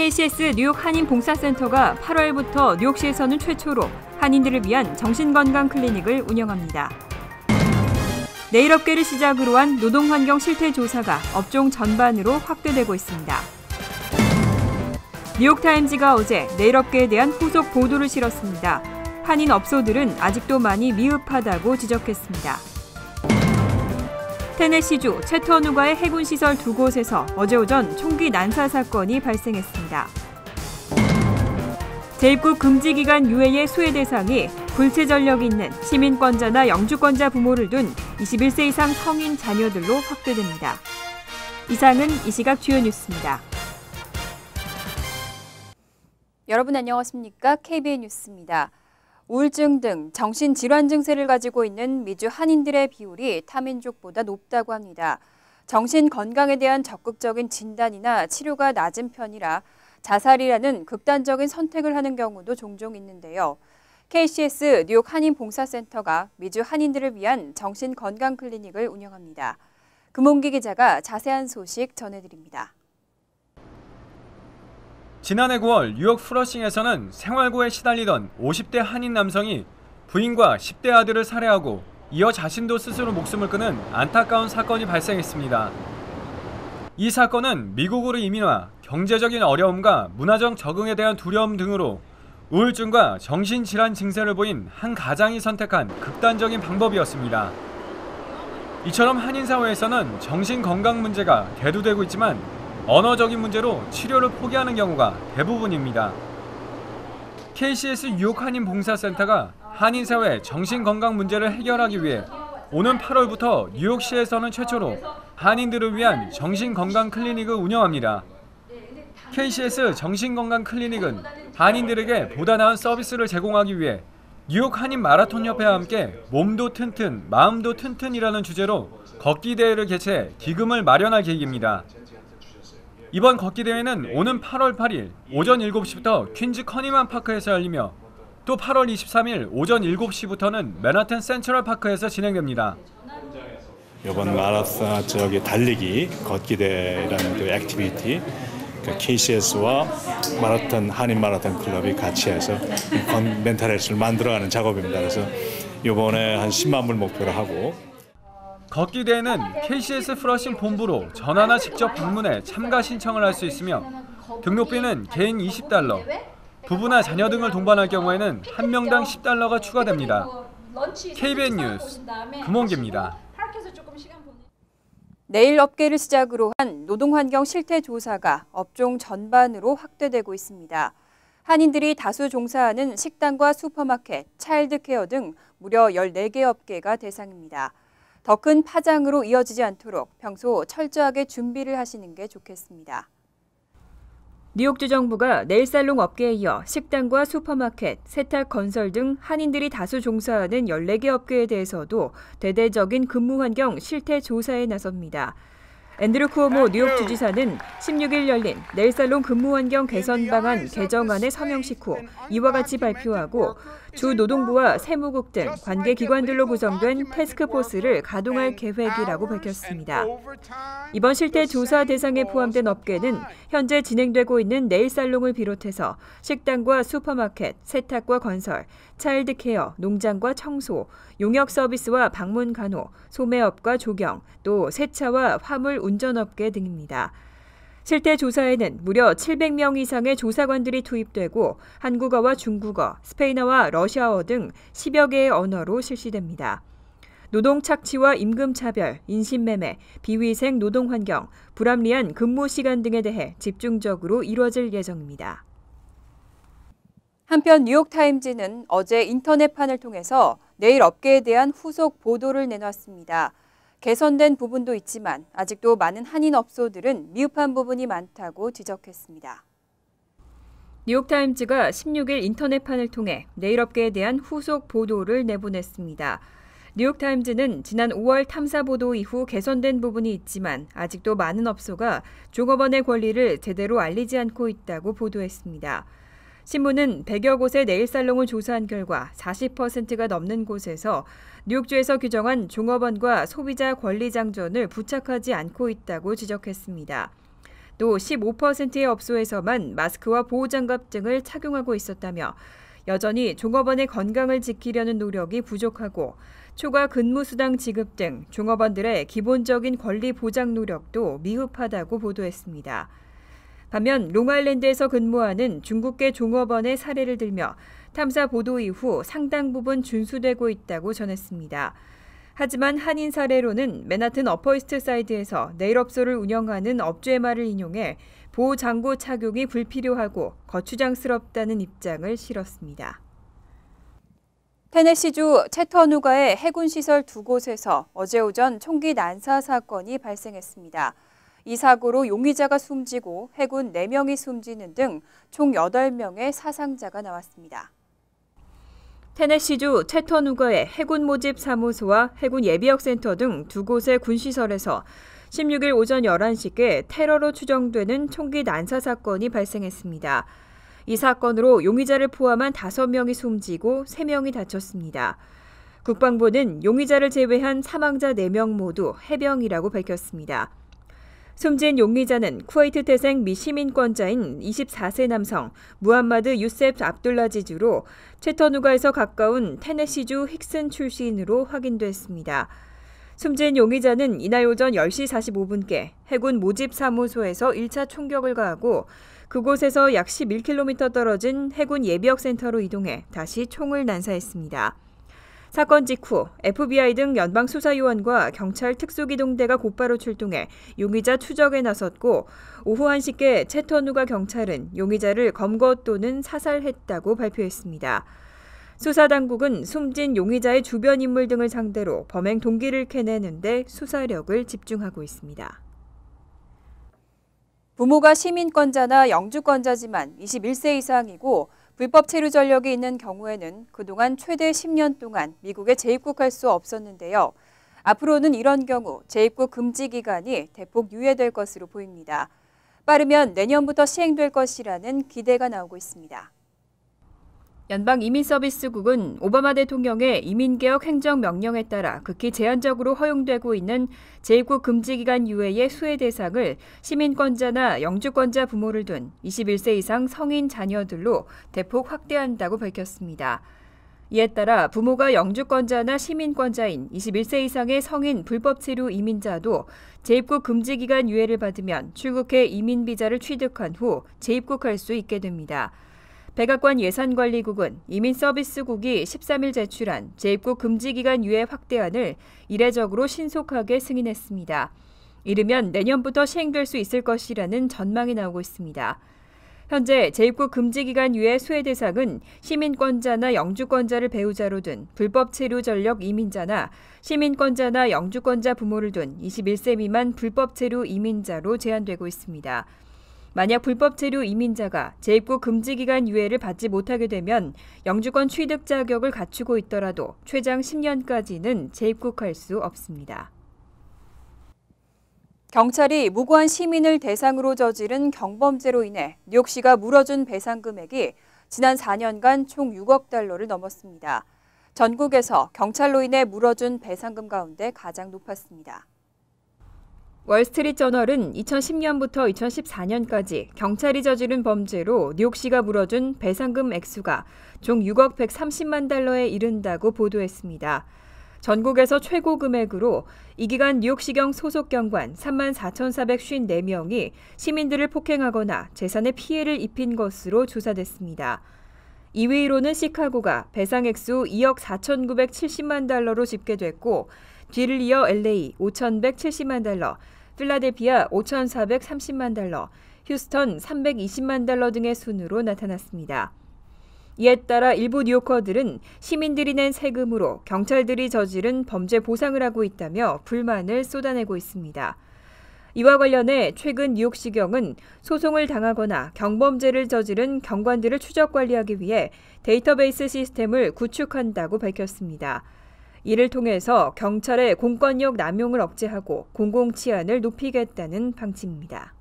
KCS 뉴욕 한인봉사센터가 8월부터 뉴욕시에서는 최초로 한인들을 위한 정신건강 클리닉을 운영합니다. 내일 업계를 시작으로 한 노동환경 실태조사가 업종 전반으로 확대되고 있습니다. 뉴욕타임즈가 어제 내일 업계에 대한 후속 보도를 실었습니다. 한인 업소들은 아직도 많이 미흡하다고 지적했습니다. 테네시주 채터누가의 해군시설 2곳에서 어제 오전 총기 난사 사건이 발생했습니다. 재입국 금지 기간 유예의 수혜 대상이 불체 전력이 있는 시민권자나 영주권자 부모를 둔 21세 이상 성인 자녀들로 확대됩니다. 이상은 이 시각 주요 뉴스입니다. 여러분 안녕하십니까? KBN 뉴스입니다. 우울증 등 정신질환 증세를 가지고 있는 미주 한인들의 비율이 타민족보다 높다고 합니다. 정신건강에 대한 적극적인 진단이나 치료가 낮은 편이라 자살이라는 극단적인 선택을 하는 경우도 종종 있는데요. KCS 뉴욕 한인봉사센터가 미주 한인들을 위한 정신건강 클리닉을 운영합니다. 금홍기 기자가 자세한 소식 전해드립니다. 지난해 9월 뉴욕 플러싱에서는 생활고에 시달리던 50대 한인 남성이 부인과 10대 아들을 살해하고 이어 자신도 스스로 목숨을 끊은 안타까운 사건이 발생했습니다. 이 사건은 미국으로 이민와 경제적인 어려움과 문화적 적응에 대한 두려움 등으로 우울증과 정신질환 증세를 보인 한 가장이 선택한 극단적인 방법이었습니다. 이처럼 한인 사회에서는 정신건강 문제가 대두되고 있지만 언어적인 문제로 치료를 포기하는 경우가 대부분입니다. KCS 뉴욕 한인봉사센터가 한인사회 정신건강 문제를 해결하기 위해 오는 8월부터 뉴욕시에서는 최초로 한인들을 위한 정신건강 클리닉을 운영합니다. KCS 정신건강 클리닉은 한인들에게 보다 나은 서비스를 제공하기 위해 뉴욕 한인 마라톤협회와 함께 몸도 튼튼, 마음도 튼튼이라는 주제로 걷기 대회를 개최해 기금을 마련할 계획입니다. 이번 걷기 대회는 오는 8월 8일 오전 7시부터 퀸즈 커니만 파크에서 열리며 또 8월 23일 오전 7시부터는 맨하튼 센트럴 파크에서 진행됩니다. 이번 마라톤 달리기 걷기 대회라는 그 액티비티 KCS와 마라톤 한인 마라톤 클럽이 같이 해서 멘탈 헬스를 만들어가는 작업입니다. 그래서 이번에 한 10만 불 목표로 하고. 걷기 대회는 KCS 플러싱 본부로 전화나 직접 방문해 참가 신청을 할 수 있으며 등록비는 개인 $20, 부부나 자녀 등을 동반할 경우에는 한 명당 $10가 추가됩니다. KBN 뉴스 금홍기입니다. 내일 업계를 시작으로 한 노동환경 실태조사가 업종 전반으로 확대되고 있습니다. 한인들이 다수 종사하는 식당과 슈퍼마켓, 차일드케어 등 무려 14개 업계가 대상입니다. 더 큰 파장으로 이어지지 않도록 평소 철저하게 준비를 하시는 게 좋겠습니다. 뉴욕주 정부가 네일살롱 업계에 이어 식당과 슈퍼마켓, 세탁, 건설 등 한인들이 다수 종사하는 14개 업계에 대해서도 대대적인 근무 환경 실태 조사에 나섭니다. 앤드류 쿠오모 뉴욕 주지사는 16일 열린 네일살롱 근무 환경 개선 방안 개정안의 서명식 후 이와 같이 발표하고 주 노동부와 세무국 등 관계 기관들로 구성된 태스크포스를 가동할 계획이라고 밝혔습니다. 이번 실태 조사 대상에 포함된 업계는 현재 진행되고 있는 네일살롱을 비롯해서 식당과 슈퍼마켓, 세탁과 건설, 차일드케어, 농장과 청소, 용역 서비스와 방문 간호, 소매업과 조경, 또 세차와 화물 운전업계 등입니다. 실태 조사에는 무려 700명 이상의 조사관들이 투입되고 한국어와 중국어, 스페인어와 러시아어 등 10여 개의 언어로 실시됩니다. 노동 착취와 임금 차별, 인신매매, 비위생 노동 환경, 불합리한 근무 시간 등에 대해 집중적으로 이뤄질 예정입니다. 한편 뉴욕타임즈는 어제 인터넷판을 통해서 내일 업계에 대한 후속 보도를 내놨습니다. 개선된 부분도 있지만 아직도 많은 한인 업소들은 미흡한 부분이 많다고 지적했습니다. 뉴욕타임즈가 16일 인터넷판을 통해 내일 업계에 대한 후속 보도를 내보냈습니다. 뉴욕타임즈는 지난 5월 탐사 보도 이후 개선된 부분이 있지만 아직도 많은 업소가 종업원의 권리를 제대로 알리지 않고 있다고 보도했습니다. 신문은 100여 곳의 네일살롱을 조사한 결과 40%가 넘는 곳에서 뉴욕주에서 규정한 종업원과 소비자 권리 장전을 부착하지 않고 있다고 지적했습니다. 또 15%의 업소에서만 마스크와 보호장갑 등을 착용하고 있었다며 여전히 종업원의 건강을 지키려는 노력이 부족하고 초과 근무수당 지급 등 종업원들의 기본적인 권리 보장 노력도 미흡하다고 보도했습니다. 반면 롱아일랜드에서 근무하는 중국계 종업원의 사례를 들며 탐사 보도 이후 상당 부분 준수되고 있다고 전했습니다. 하지만 한인 사례로는 맨하튼 어퍼이스트 사이드에서 네일업소를 운영하는 업주의 말을 인용해 보호장구 착용이 불필요하고 거추장스럽다는 입장을 실었습니다. 테네시주 채터누가의 해군시설 2곳에서 어제 오전 총기 난사 사건이 발생했습니다. 이 사고로 용의자가 숨지고 해군 4명이 숨지는 등 총 8명의 사상자가 나왔습니다. 테네시주 채터누가의 해군 모집 사무소와 해군 예비역센터 등 2곳의 군시설에서 16일 오전 11시께 테러로 추정되는 총기 난사 사건이 발생했습니다. 이 사건으로 용의자를 포함한 5명이 숨지고 3명이 다쳤습니다. 국방부는 용의자를 제외한 사망자 4명 모두 해병이라고 밝혔습니다. 숨진 용의자는 쿠웨이트 태생 미 시민권자인 24세 남성 무함마드 유셉 압둘라지주로 채터누가에서 가까운 테네시주 힉슨 출신으로 확인됐습니다. 숨진 용의자는 이날 오전 10시 45분께 해군 모집사무소에서 1차 총격을 가하고 그곳에서 약 11km 떨어진 해군 예비역센터로 이동해 다시 총을 난사했습니다. 사건 직후 FBI 등 연방수사요원과 경찰 특수기동대가 곧바로 출동해 용의자 추적에 나섰고 오후 1시께 채터누가 경찰은 용의자를 검거 또는 사살했다고 발표했습니다. 수사당국은 숨진 용의자의 주변 인물 등을 상대로 범행 동기를 캐내는 데 수사력을 집중하고 있습니다. 부모가 시민권자나 영주권자지만 21세 이상이고 불법 체류 전력이 있는 경우에는 그동안 최대 10년 동안 미국에 재입국할 수 없었는데요. 앞으로는 이런 경우 재입국 금지 기간이 대폭 유예될 것으로 보입니다. 빠르면 내년부터 시행될 것이라는 기대가 나오고 있습니다. 연방이민서비스국은 오바마 대통령의 이민개혁 행정명령에 따라 극히 제한적으로 허용되고 있는 재입국 금지기간 유예의 수혜 대상을 시민권자나 영주권자 부모를 둔 21세 이상 성인 자녀들로 대폭 확대한다고 밝혔습니다. 이에 따라 부모가 영주권자나 시민권자인 21세 이상의 성인 불법 체류 이민자도 재입국 금지기간 유예를 받으면 출국해 이민비자를 취득한 후 재입국할 수 있게 됩니다. 백악관 예산관리국은 이민서비스국이 13일 제출한 재입국 금지기간 유예 확대안을 이례적으로 신속하게 승인했습니다. 이르면 내년부터 시행될 수 있을 것이라는 전망이 나오고 있습니다. 현재 재입국 금지기간 유예 수혜 대상은 시민권자나 영주권자를 배우자로 둔 불법 체류 전력 이민자나 시민권자나 영주권자 부모를 둔 21세 미만 불법 체류 이민자로 제한되고 있습니다. 만약 불법 체류 이민자가 재입국 금지기간 유예를 받지 못하게 되면 영주권 취득 자격을 갖추고 있더라도 최장 10년까지는 재입국할 수 없습니다. 경찰이 무고한 시민을 대상으로 저지른 경범죄로 인해 뉴욕시가 물어준 배상 금액이 지난 4년간 총 6억 달러를 넘었습니다. 전국에서 경찰로 인해 물어준 배상금 가운데 가장 높았습니다. 월스트리트저널은 2010년부터 2014년까지 경찰이 저지른 범죄로 뉴욕시가 물어준 배상금 액수가 총 6억 130만 달러에 이른다고 보도했습니다. 전국에서 최고 금액으로 이 기간 뉴욕시경 소속 경관 34,454명이 시민들을 폭행하거나 재산에 피해를 입힌 것으로 조사됐습니다. 2위로는 시카고가 배상 액수 2억 4,970만 달러로 집계됐고 뒤를 이어 LA 5,170만 달러, 필라델피아 5,430만 달러, 휴스턴 320만 달러 등의 순으로 나타났습니다. 이에 따라 일부 뉴요커들은 시민들이 낸 세금으로 경찰들이 저지른 범죄 보상을 하고 있다며 불만을 쏟아내고 있습니다. 이와 관련해 최근 뉴욕시경은 소송을 당하거나 경범죄를 저지른 경관들을 추적 관리하기 위해 데이터베이스 시스템을 구축한다고 밝혔습니다. 이를 통해서 경찰의 공권력 남용을 억제하고 공공치안을 높이겠다는 방침입니다.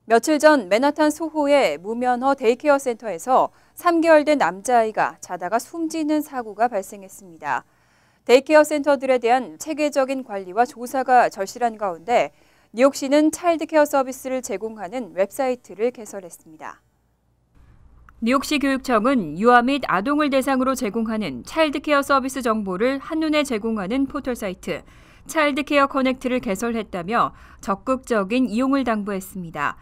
며칠 전 맨하탄 소호의 무면허 데이케어 센터에서 3개월 된 남자아이가 자다가 숨지는 사고가 발생했습니다. 데이케어 센터들에 대한 체계적인 관리와 조사가 절실한 가운데 뉴욕시는 차일드케어 서비스를 제공하는 웹사이트를 개설했습니다. 뉴욕시 교육청은 유아 및 아동을 대상으로 제공하는 차일드케어 서비스 정보를 한눈에 제공하는 포털 사이트 차일드케어 커넥트를 개설했다며 적극적인 이용을 당부했습니다.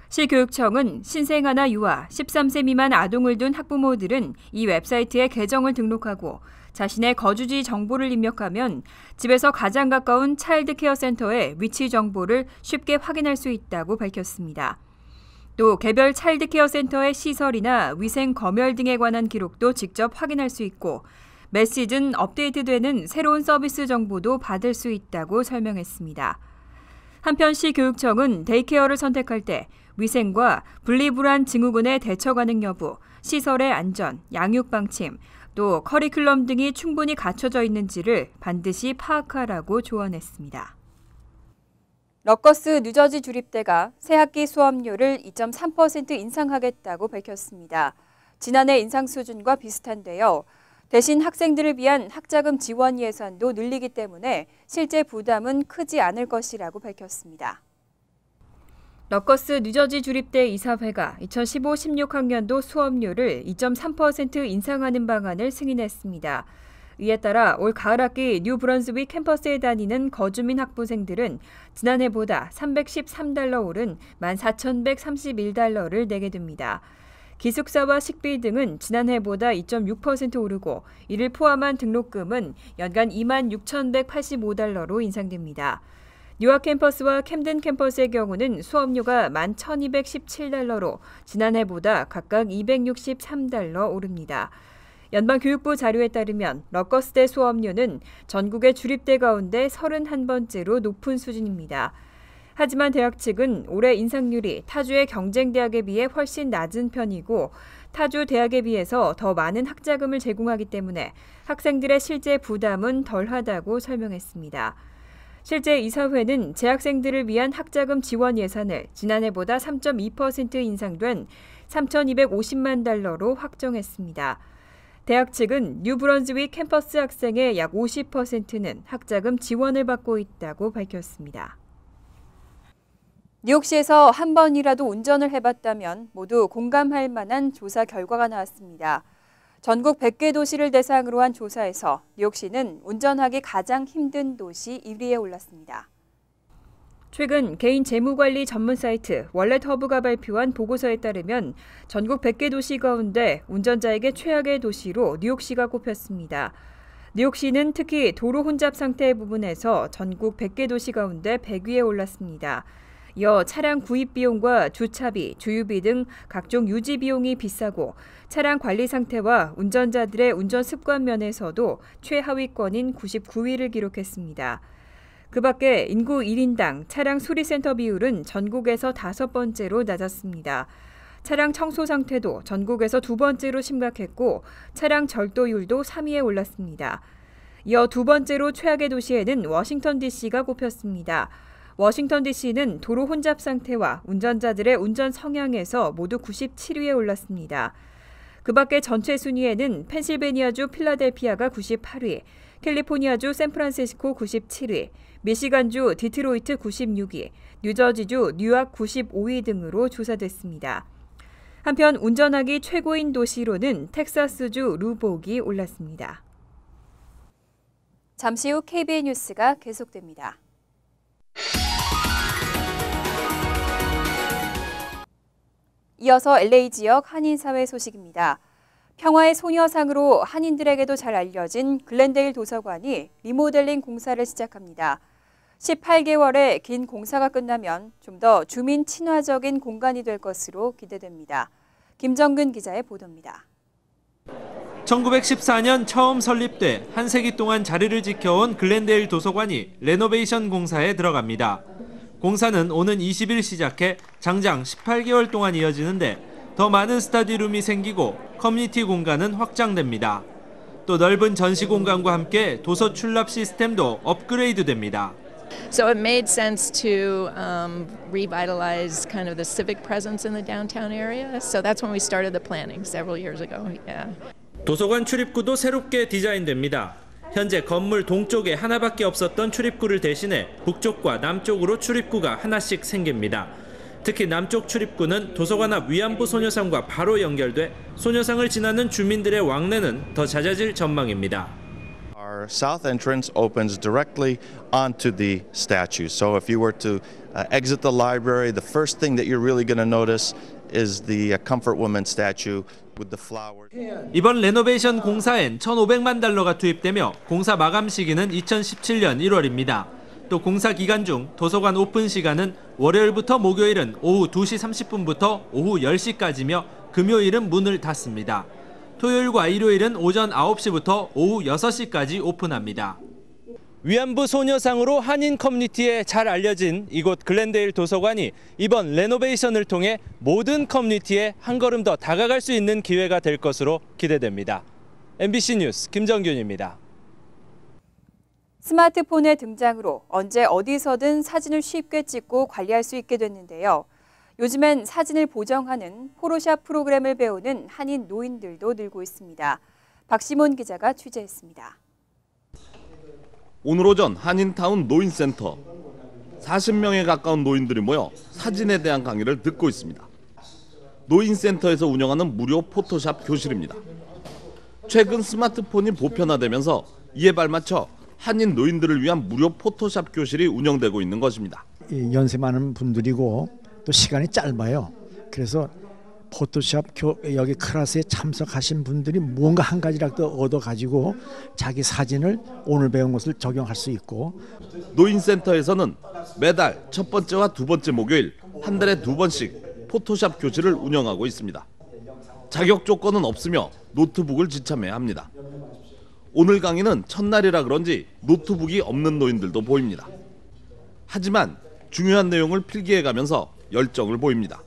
시 교육청은 신생아나 유아, 13세 미만 아동을 둔 학부모들은 이 웹사이트에 계정을 등록하고 자신의 거주지 정보를 입력하면 집에서 가장 가까운 차일드케어 센터의 위치 정보를 쉽게 확인할 수 있다고 밝혔습니다. 또 개별 차일드케어 센터의 시설이나 위생 검열 등에 관한 기록도 직접 확인할 수 있고 매 시즌 업데이트되는 새로운 서비스 정보도 받을 수 있다고 설명했습니다. 한편 시 교육청은 데이케어를 선택할 때 위생과 분리불안 증후군에 대처 가능 여부, 시설의 안전, 양육 방침, 또 커리큘럼 등이 충분히 갖춰져 있는지를 반드시 파악하라고 조언했습니다. 럿거스 뉴저지 주립대가 새학기 수업료를 2.3% 인상하겠다고 밝혔습니다. 지난해 인상 수준과 비슷한데요. 대신 학생들을 위한 학자금 지원 예산도 늘리기 때문에 실제 부담은 크지 않을 것이라고 밝혔습니다. 럿거스 뉴저지 주립대 이사회가 2015-16학년도 수업료를 2.3% 인상하는 방안을 승인했습니다. 이에 따라 올 가을 학기 뉴브런스윅 캠퍼스에 다니는 거주민 학부생들은 지난해보다 $313 오른 14,131달러를 내게 됩니다. 기숙사와 식비 등은 지난해보다 2.6% 오르고 이를 포함한 등록금은 연간 26,185달러로 인상됩니다. 뉴욕 캠퍼스와 캠든 캠퍼스의 경우는 수업료가 11,217달러로 지난해보다 각각 263달러 오릅니다. 연방교육부 자료에 따르면 럿거스대 수업료는 전국의 주립대 가운데 31번째로 높은 수준입니다. 하지만 대학 측은 올해 인상률이 타주의 경쟁대학에 비해 훨씬 낮은 편이고 타주 대학에 비해서 더 많은 학자금을 제공하기 때문에 학생들의 실제 부담은 덜하다고 설명했습니다. 실제 이사회는 재학생들을 위한 학자금 지원 예산을 지난해보다 3.2% 인상된 3,250만 달러로 확정했습니다. 대학 측은 뉴브런즈윅 캠퍼스 학생의 약 50%는 학자금 지원을 받고 있다고 밝혔습니다. 뉴욕시에서 한 번이라도 운전을 해봤다면 모두 공감할 만한 조사 결과가 나왔습니다. 전국 100개 도시를 대상으로 한 조사에서 뉴욕시는 운전하기 가장 힘든 도시 1위에 올랐습니다. 최근 개인 재무관리 전문 사이트 월렛허브가 발표한 보고서에 따르면 전국 100개 도시 가운데 운전자에게 최악의 도시로 뉴욕시가 꼽혔습니다. 뉴욕시는 특히 도로 혼잡 상태 부분에서 전국 100개 도시 가운데 100위에 올랐습니다. 이어 차량 구입 비용과 주차비, 주유비 등 각종 유지 비용이 비싸고 차량 관리 상태와 운전자들의 운전 습관 면에서도 최하위권인 99위를 기록했습니다. 그 밖에 인구 1인당 차량 수리센터 비율은 전국에서 5번째로 낮았습니다. 차량 청소 상태도 전국에서 2번째로 심각했고 차량 절도율도 3위에 올랐습니다. 이어 2번째로 최악의 도시에는 워싱턴 DC가 꼽혔습니다. 워싱턴 DC는 도로 혼잡 상태와 운전자들의 운전 성향에서 모두 97위에 올랐습니다. 그 밖에 전체 순위에는 펜실베니아주 필라델피아가 98위, 캘리포니아주 샌프란시스코 97위, 미시간주 디트로이트 96위, 뉴저지주 뉴욕 95위 등으로 조사됐습니다. 한편 운전하기 최고인 도시로는 텍사스주 루복이 올랐습니다. 잠시 후 KBN 뉴스가 계속됩니다. 이어서 LA 지역 한인사회 소식입니다. 평화의 소녀상으로 한인들에게도 잘 알려진 글렌데일 도서관이 리모델링 공사를 시작합니다. 18개월의 긴 공사가 끝나면 좀 더 주민 친화적인 공간이 될 것으로 기대됩니다. 김정근 기자의 보도입니다. 1914년 처음 설립돼 한 세기 동안 자리를 지켜온 글렌데일 도서관이 레노베이션 공사에 들어갑니다. 공사는 오는 20일 시작해 장장 18개월 동안 이어지는데 더 많은 스터디룸이 생기고 커뮤니티 공간은 확장됩니다. 또 넓은 전시 공간과 함께 도서 출납 시스템도 업그레이드됩니다. So it made sense to revitalize kind of the civic presence in the downtown area. So that's when we started the planning several years ago. Yeah. 도서관 출입구도 새롭게 디자인됩니다. 현재 건물 동쪽에 하나밖에 없었던 출입구를 대신해 북쪽과 남쪽으로 출입구가 하나씩 생깁니다. 특히 남쪽 출입구는 도서관 앞 위안부 소녀상과 바로 연결돼 소녀상을 지나는 주민들의 왕래는 더 잦아질 전망입니다. Our south entrance opens directly onto the statue. So if you were to exit the library, the first thing that you're really going to notice is the Comfort Woman statue with the flowers. 이번 레노베이션 공사엔 1,500만 달러가 투입되며 공사 마감 시기는 2017년 1월입니다. 또 공사 기간 중 도서관 오픈 시간은 월요일부터 목요일은 오후 2시 30분부터 오후 10시까지며 금요일은 문을 닫습니다. 토요일과 일요일은 오전 9시부터 오후 6시까지 오픈합니다. 위안부 소녀상으로 한인 커뮤니티에 잘 알려진 이곳 글렌데일 도서관이 이번 레노베이션을 통해 모든 커뮤니티에 한 걸음 더 다가갈 수 있는 기회가 될 것으로 기대됩니다. MBC 뉴스 김정균입니다. 스마트폰의 등장으로 언제 어디서든 사진을 쉽게 찍고 관리할 수 있게 됐는데요. 요즘엔 사진을 보정하는 포토샵 프로그램을 배우는 한인 노인들도 늘고 있습니다. 박시몬 기자가 취재했습니다. 오늘 오전 한인타운 노인센터 40명에 가까운 노인들이 모여 사진에 대한 강의를 듣고 있습니다. 노인센터에서 운영하는 무료 포토샵 교실입니다. 최근 스마트폰이 보편화되면서 이에 발맞춰 한인 노인들을 위한 무료 포토샵 교실이 운영되고 있는 것입니다. 연세 많은 분들이고 또 시간이 짧아요. 그래서 포토샵 여기 클래스에 참석하신 분들이 무언가 한 가지라도 얻어가지고 자기 사진을 오늘 배운 것을 적용할 수 있고. 노인센터에서는 매달 첫 번째와 두 번째 목요일 한 달에 2번씩 포토샵 교실을 운영하고 있습니다. 자격 조건은 없으며 노트북을 지참해야 합니다. 오늘 강의는 첫날이라 그런지 노트북이 없는 노인들도 보입니다. 하지만 중요한 내용을 필기해가면서 열정을 보입니다.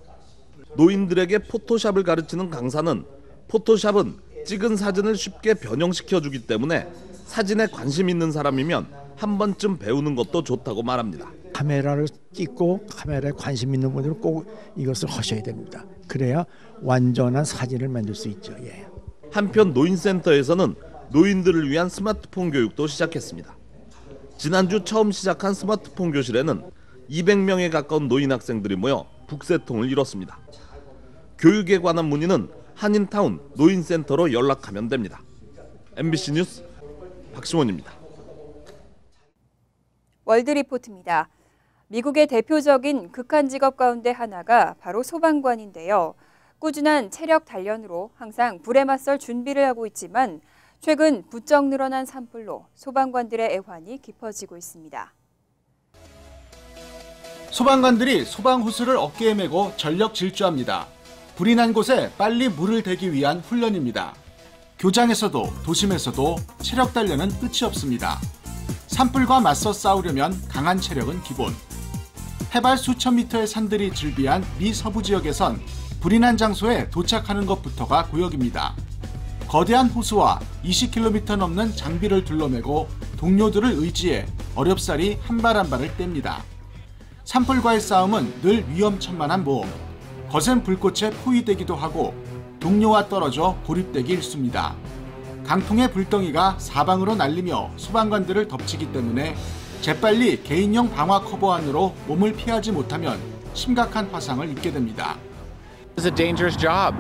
노인들에게 포토샵을 가르치는 강사는 포토샵은 찍은 사진을 쉽게 변형시켜주기 때문에 사진에 관심 있는 사람이면 한 번쯤 배우는 것도 좋다고 말합니다. 카메라를 찍고 카메라에 관심 있는 분들은 꼭 이것을 하셔야 됩니다. 그래야 완전한 사진을 만들 수 있죠. 예. 한편 노인센터에서는 노인들을 위한 스마트폰 교육도 시작했습니다. 지난주 처음 시작한 스마트폰 교실에는 200명에 가까운 노인 학생들이 모여 북새통을 이뤘습니다. 교육에 관한 문의는 한인타운 노인센터로 연락하면 됩니다. MBC 뉴스 박시몬입니다. 월드리포트입니다. 미국의 대표적인 극한 직업 가운데 하나가 바로 소방관인데요. 꾸준한 체력 단련으로 항상 불에 맞설 준비를 하고 있지만 최근 부쩍 늘어난 산불로 소방관들의 애환이 깊어지고 있습니다. 소방관들이 소방호스를 어깨에 메고 전력 질주합니다. 불이 난 곳에 빨리 물을 대기 위한 훈련입니다. 교장에서도 도심에서도 체력 단련은 끝이 없습니다. 산불과 맞서 싸우려면 강한 체력은 기본. 해발 수천 미터의 산들이 즐비한 미 서부 지역에선 불이 난 장소에 도착하는 것부터가 고역입니다. 거대한 호수와 20km 넘는 장비를 둘러매고 동료들을 의지해 어렵사리 한 발 한 발을 뗍니다. 산불과의 싸움은 늘 위험천만한 모험. 거센 불꽃에 포위되기도 하고 동료와 떨어져 고립되기 일쑤입니다. 강풍의 불덩이가 사방으로 날리며 소방관들을 덮치기 때문에 재빨리 개인용 방화 커버 안으로 몸을 피하지 못하면 심각한 화상을 입게 됩니다. It's a dangerous job,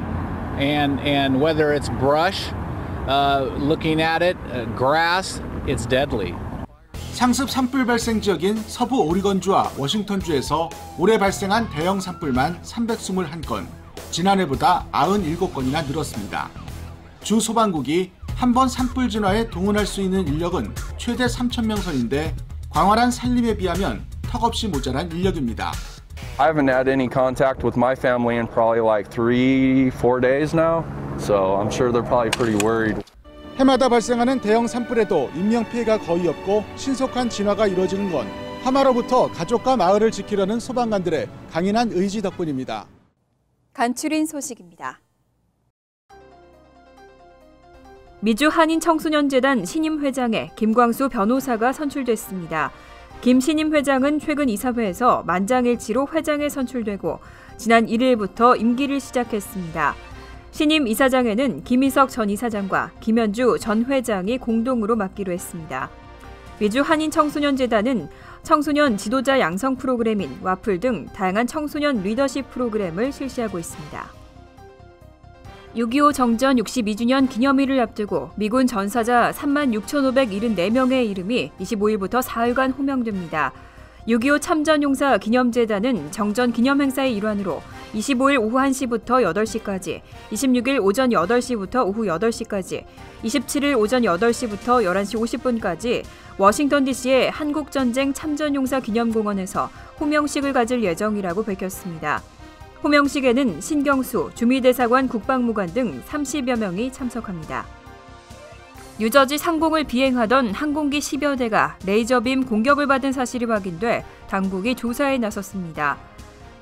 and whether it's brush, looking at it, grass, it's deadly. 상습 산불 발생 지역인 서부 오리건주와 워싱턴주에서 올해 발생한 대형 산불만 321건, 지난해보다 97건이나 늘었습니다. 주 소방국이 한 번 산불 진화에 동원할 수 있는 인력은 최대 3,000명 선인데 광활한 산림에 비하면 턱없이 모자란 인력입니다. I haven't had any contact with my family in probably like 3-4 days now, so I'm sure they're probably pretty worried. 해마다 발생하는 대형 산불에도 인명피해가 거의 없고 신속한 진화가 이루어지는 건 화마로부터 가족과 마을을 지키려는 소방관들의 강인한 의지 덕분입니다. 간추린 소식입니다. 미주 한인청소년재단 신임 회장에 김광수 변호사가 선출됐습니다. 김 신임 회장은 최근 이사회에서 만장일치로 회장에 선출되고 지난 1일부터 임기를 시작했습니다. 신임 이사장에는 김희석 전 이사장과 김현주 전 회장이 공동으로 맡기로 했습니다. 미주 한인청소년재단은 청소년 지도자 양성 프로그램인 와플 등 다양한 청소년 리더십 프로그램을 실시하고 있습니다. 6.25 정전 62주년 기념일을 앞두고 미군 전사자 36,574명의 이름이 25일부터 사흘간 호명됩니다. 6.25 참전용사 기념재단은 정전 기념행사의 일환으로 25일 오후 1시부터 8시까지, 26일 오전 8시부터 오후 8시까지, 27일 오전 8시부터 11시 50분까지 워싱턴 DC의 한국전쟁 참전용사 기념공원에서 호명식을 가질 예정이라고 밝혔습니다. 호명식에는 신경수, 주미대사관 국방무관 등 30여 명이 참석합니다. 뉴저지 상공을 비행하던 항공기 10여 대가 레이저빔 공격을 받은 사실이 확인돼 당국이 조사에 나섰습니다.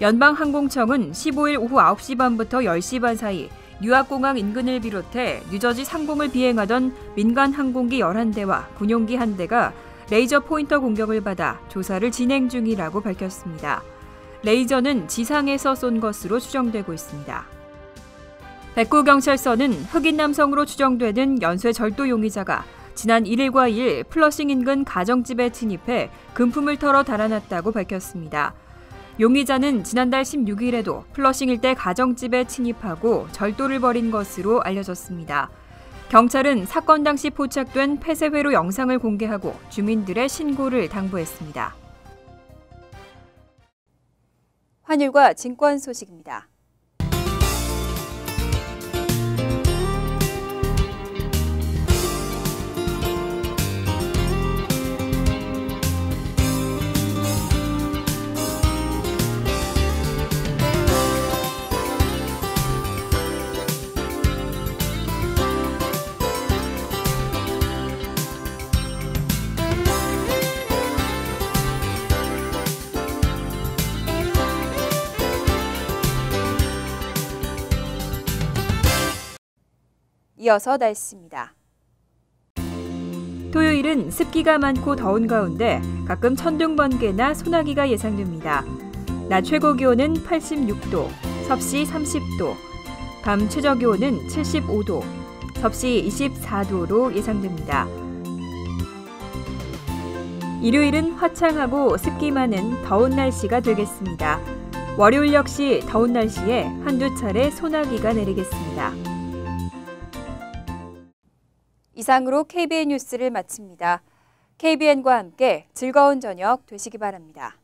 연방항공청은 15일 오후 9시 반부터 10시 반 사이 뉴욕공항 인근을 비롯해 뉴저지 상공을 비행하던 민간 항공기 11대와 군용기 1대가 레이저 포인터 공격을 받아 조사를 진행 중이라고 밝혔습니다. 레이저는 지상에서 쏜 것으로 추정되고 있습니다. 백구경찰서는 흑인 남성으로 추정되는 연쇄 절도 용의자가 지난 1일과 2일 플러싱 인근 가정집에 침입해 금품을 털어 달아났다고 밝혔습니다. 용의자는 지난달 16일에도 플러싱 일대 가정집에 침입하고 절도를 벌인 것으로 알려졌습니다. 경찰은 사건 당시 포착된 폐쇄회로 영상을 공개하고 주민들의 신고를 당부했습니다. 환율과 증권 소식입니다. 이어서 날씨입니다. 토요일은 습기가 많고 더운 가운데 가끔 천둥, 번개나 소나기가 예상됩니다. 낮 최고 기온은 86도, 섭씨 30도, 밤 최저 기온은 75도, 섭씨 24도로 예상됩니다. 일요일은 화창하고 습기 많은 더운 날씨가 되겠습니다. 월요일 역시 더운 날씨에 한두 차례 소나기가 내리겠습니다. 이상으로 KBN 뉴스를 마칩니다. KBN과 함께 즐거운 저녁 되시기 바랍니다.